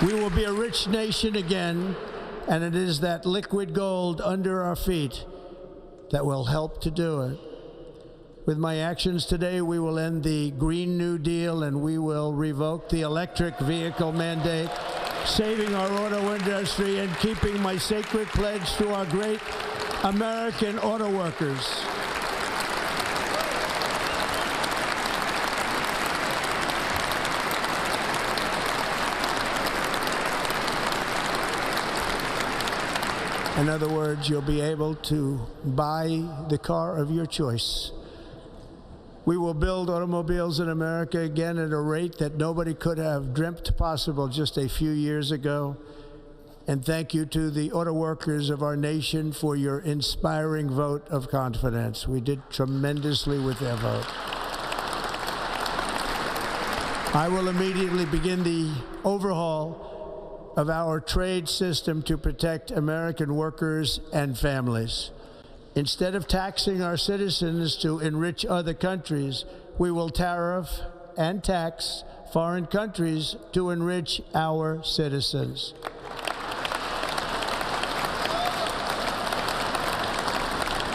We will be a rich nation again, and it is that liquid gold under our feet that will help to do it. With my actions today, we will end the Green New Deal and we will revoke the electric vehicle mandate, saving our auto industry and keeping my sacred pledge to our great American auto workers. In other words, you'll be able to buy the car of your choice. We will build automobiles in America again at a rate that nobody could have dreamt possible just a few years ago. And thank you to the auto workers of our nation for your inspiring vote of confidence. We did tremendously with their vote. I will immediately begin the overhaul of our trade system to protect American workers and families. Instead of taxing our citizens to enrich other countries, we will tariff and tax foreign countries to enrich our citizens.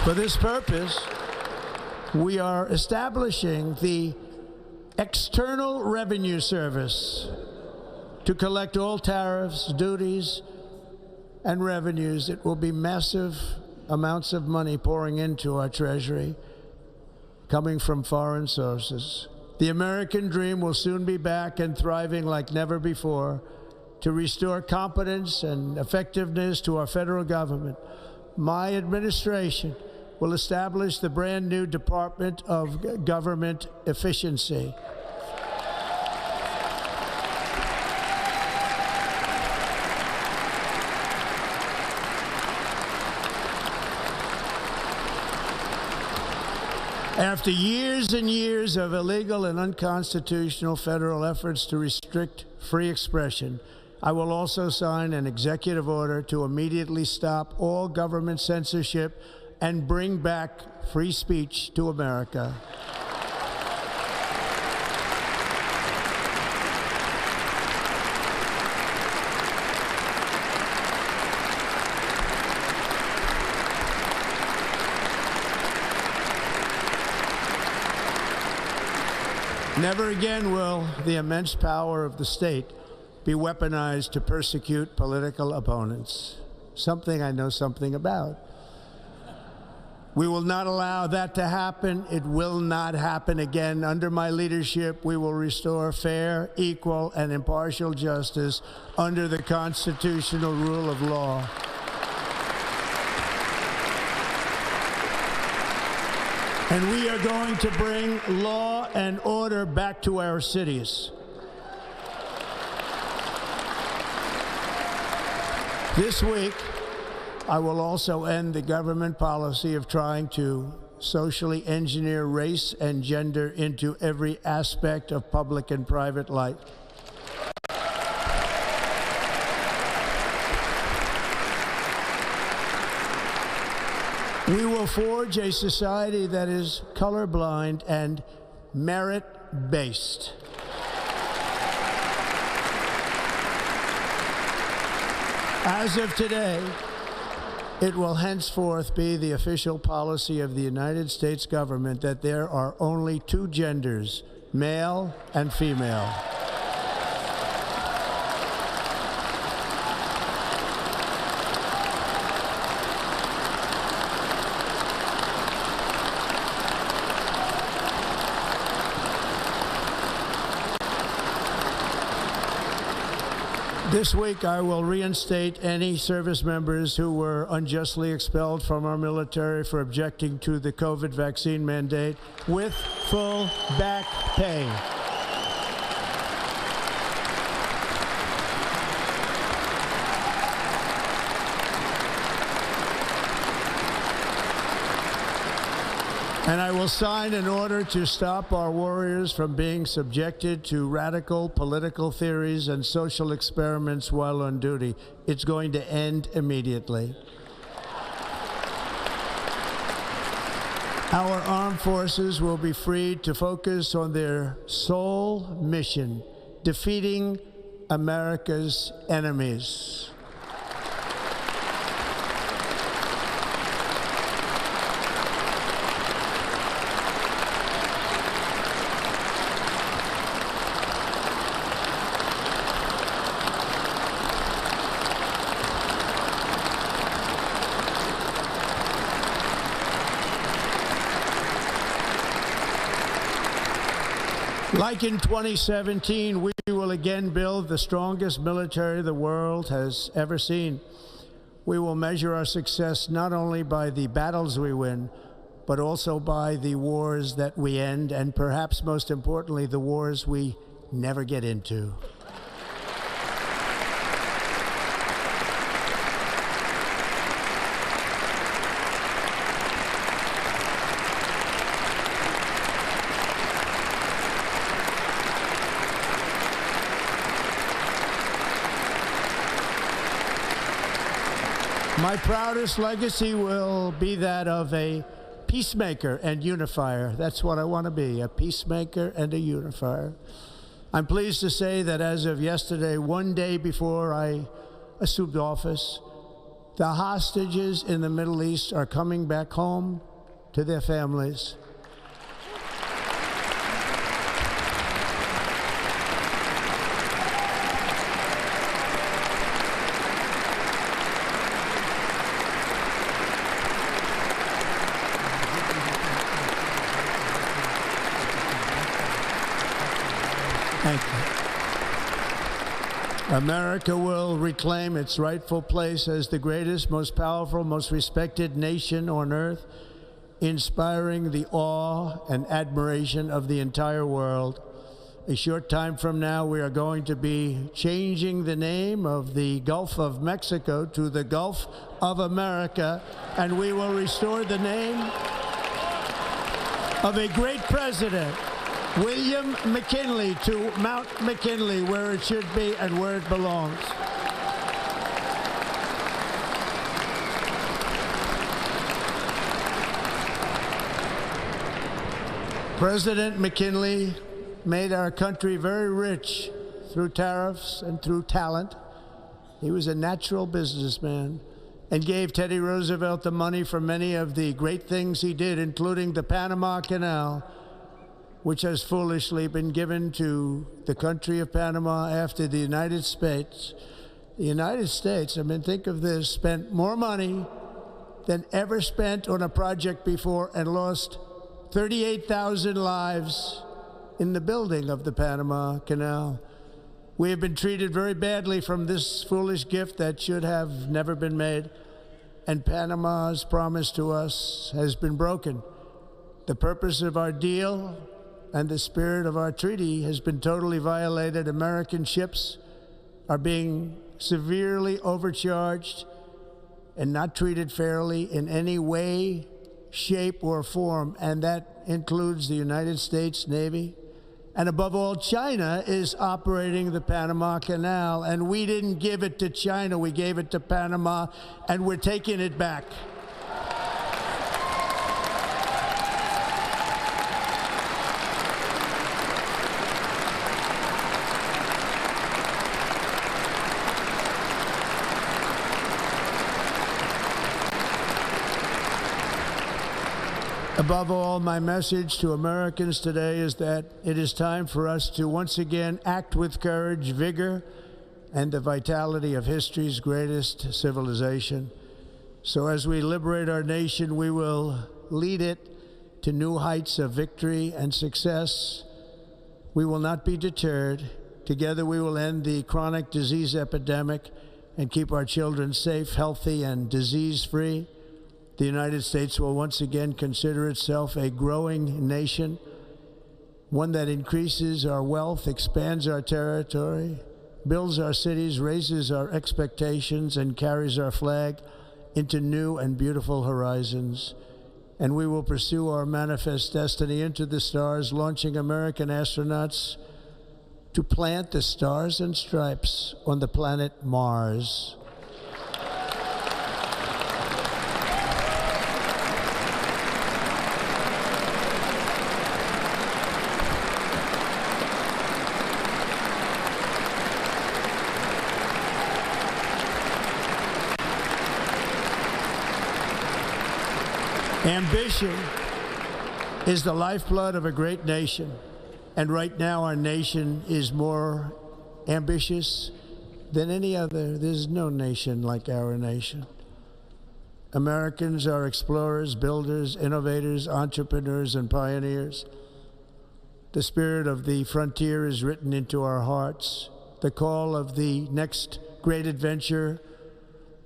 For this purpose, we are establishing the External Revenue Service to collect all tariffs, duties, and revenues. It will be massive amounts of money pouring into our treasury, coming from foreign sources. The American dream will soon be back and thriving like never before to restore competence and effectiveness to our federal government. My administration will establish the brand new Department of Government Efficiency. After years and years of illegal and unconstitutional federal efforts to restrict free expression, I will also sign an executive order to immediately stop all government censorship and bring back free speech to America. Never again will the immense power of the state be weaponized to persecute political opponents, something I know something about. We will not allow that to happen. It will not happen again. Under my leadership, we will restore fair, equal, and impartial justice under the constitutional rule of law. And we are going to bring law and order back to our cities. This week, I will also end the government policy of trying to socially engineer race and gender into every aspect of public and private life. We will forge a society that is colorblind and merit-based. As of today, it will henceforth be the official policy of the United States government that there are only two genders, male and female. This week, I will reinstate any service members who were unjustly expelled from our military for objecting to the COVID vaccine mandate with full back pay. And I will sign an order to stop our warriors from being subjected to radical political theories and social experiments while on duty. It's going to end immediately. Our armed forces will be freed to focus on their sole mission, defeating America's enemies. Like in 2017, we will again build the strongest military the world has ever seen. We will measure our success not only by the battles we win, but also by the wars that we end, and perhaps most importantly, the wars we never get into. My proudest legacy will be that of a peacemaker and unifier. That's what I want to be, a peacemaker and a unifier. I'm pleased to say that as of yesterday, one day before I assumed office, the hostages in the Middle East are coming back home to their families. Thank you. America will reclaim its rightful place as the greatest, most powerful, most respected nation on earth, inspiring the awe and admiration of the entire world. A short time from now, we are going to be changing the name of the Gulf of Mexico to the Gulf of America, and we will restore the name of a great president, William McKinley, to Mount McKinley, where it should be and where it belongs. President McKinley made our country very rich through tariffs and through talent. He was a natural businessman and gave Teddy Roosevelt the money for many of the great things he did, including the Panama Canal, which has foolishly been given to the country of Panama after the United States. The United States, I mean, think of this, spent more money than ever spent on a project before and lost 38,000 lives in the building of the Panama Canal. We have been treated very badly from this foolish gift that should have never been made, and Panama's promise to us has been broken. The purpose of our deal and the spirit of our treaty has been totally violated. American ships are being severely overcharged and not treated fairly in any way, shape, or form, and that includes the United States Navy. And above all, China is operating the Panama Canal, and we didn't give it to China, we gave it to Panama, and we're taking it back. Above all, my message to Americans today is that it is time for us to once again act with courage, vigor, and the vitality of history's greatest civilization. So as we liberate our nation, we will lead it to new heights of victory and success. We will not be deterred. Together we will end the chronic disease epidemic and keep our children safe, healthy, and disease-free. The United States will once again consider itself a growing nation, one that increases our wealth, expands our territory, builds our cities, raises our expectations, and carries our flag into new and beautiful horizons. And we will pursue our manifest destiny into the stars, launching American astronauts to plant the stars and stripes on the planet Mars. Ambition is the lifeblood of a great nation. And right now, our nation is more ambitious than any other. There's no nation like our nation. Americans are explorers, builders, innovators, entrepreneurs, and pioneers. The spirit of the frontier is written into our hearts. The call of the next great adventure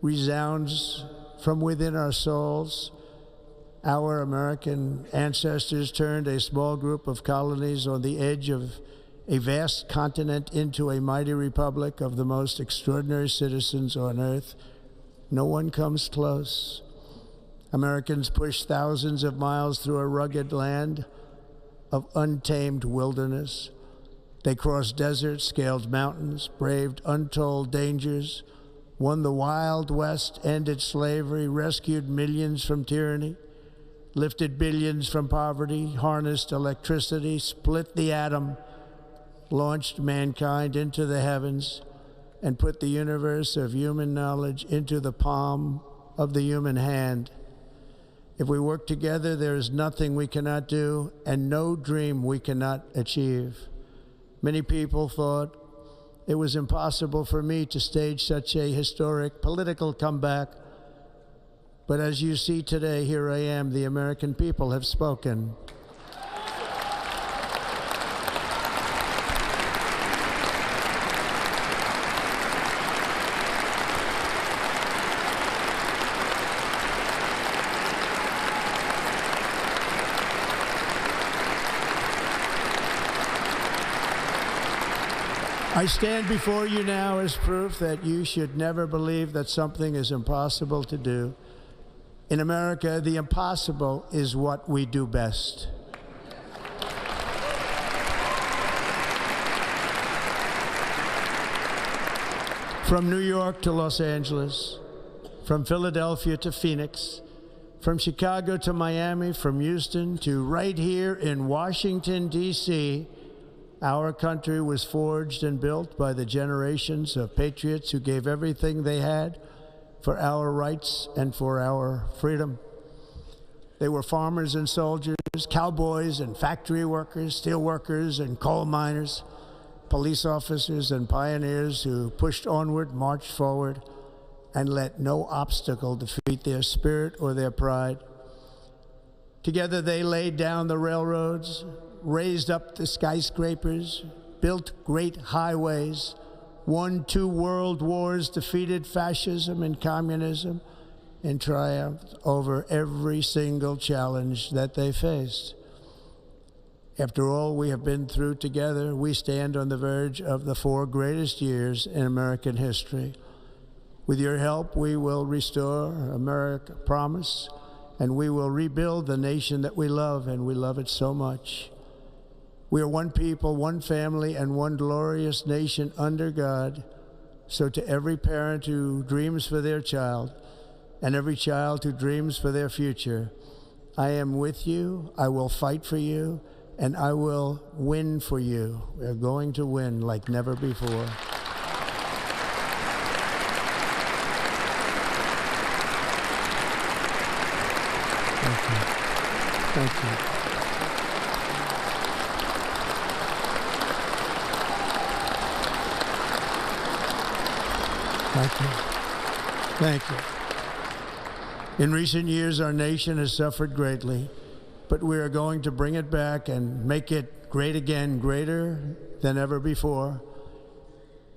resounds from within our souls. Our American ancestors turned a small group of colonies on the edge of a vast continent into a mighty republic of the most extraordinary citizens on earth. No one comes close. Americans pushed thousands of miles through a rugged land of untamed wilderness. They crossed deserts, scaled mountains, braved untold dangers, won the Wild West, ended slavery, rescued millions from tyranny, lifted billions from poverty, harnessed electricity, split the atom, launched mankind into the heavens, and put the universe of human knowledge into the palm of the human hand. If we work together, there is nothing we cannot do and no dream we cannot achieve. Many people thought it was impossible for me to stage such a historic political comeback. But as you see today, here I am. The American people have spoken. I stand before you now as proof that you should never believe that something is impossible to do. In America, the impossible is what we do best. From New York to Los Angeles, from Philadelphia to Phoenix, from Chicago to Miami, from Houston to right here in Washington, D.C., our country was forged and built by the generations of patriots who gave everything they had for our rights and for our freedom. They were farmers and soldiers, cowboys and factory workers, steel workers and coal miners, police officers and pioneers who pushed onward, marched forward, and let no obstacle defeat their spirit or their pride. Together they laid down the railroads, raised up the skyscrapers, built great highways, won 2 world wars, defeated fascism and communism, and triumphed over every single challenge that they faced. After all we have been through together, we stand on the verge of the 4 greatest years in American history. With your help, we will restore America promise, and we will rebuild the nation that we love, and we love it so much. We are one people, one family, and one glorious nation under God. So to every parent who dreams for their child, and every child who dreams for their future, I am with you, I will fight for you, and I will win for you. We are going to win like never before. Thank you. Thank you. Thank you. Thank you. In recent years, our nation has suffered greatly, but we are going to bring it back and make it great again, greater than ever before.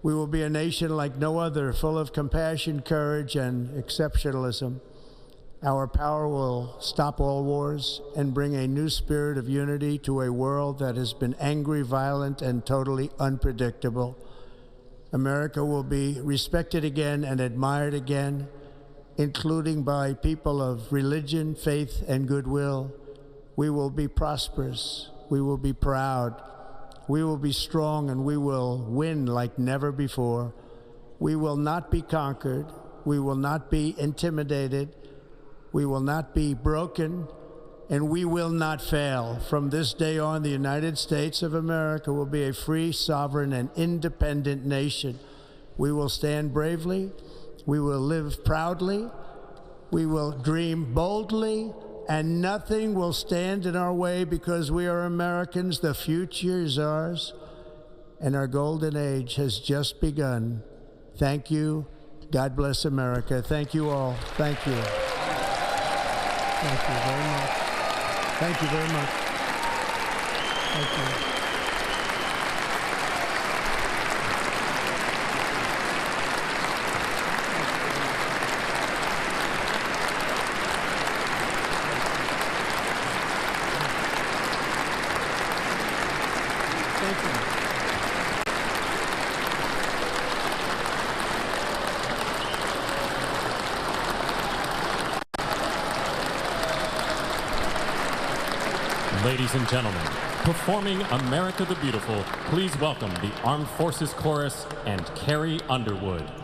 We will be a nation like no other, full of compassion, courage, and exceptionalism. Our power will stop all wars and bring a new spirit of unity to a world that has been angry, violent, and totally unpredictable. America will be respected again and admired again, including by people of religion, faith, and goodwill. We will be prosperous. We will be proud. We will be strong, and we will win like never before. We will not be conquered. We will not be intimidated. We will not be broken, and we will not fail. From this day on, the United States of America will be a free, sovereign, and independent nation. We will stand bravely. We will live proudly. We will dream boldly, and nothing will stand in our way because we are Americans. The future is ours, and our golden age has just begun. Thank you. God bless America. Thank you all. Thank you. Thank you very much. Thank you very much. Thank you. Ladies and gentlemen, performing America the Beautiful, please welcome the Armed Forces Chorus and Carrie Underwood.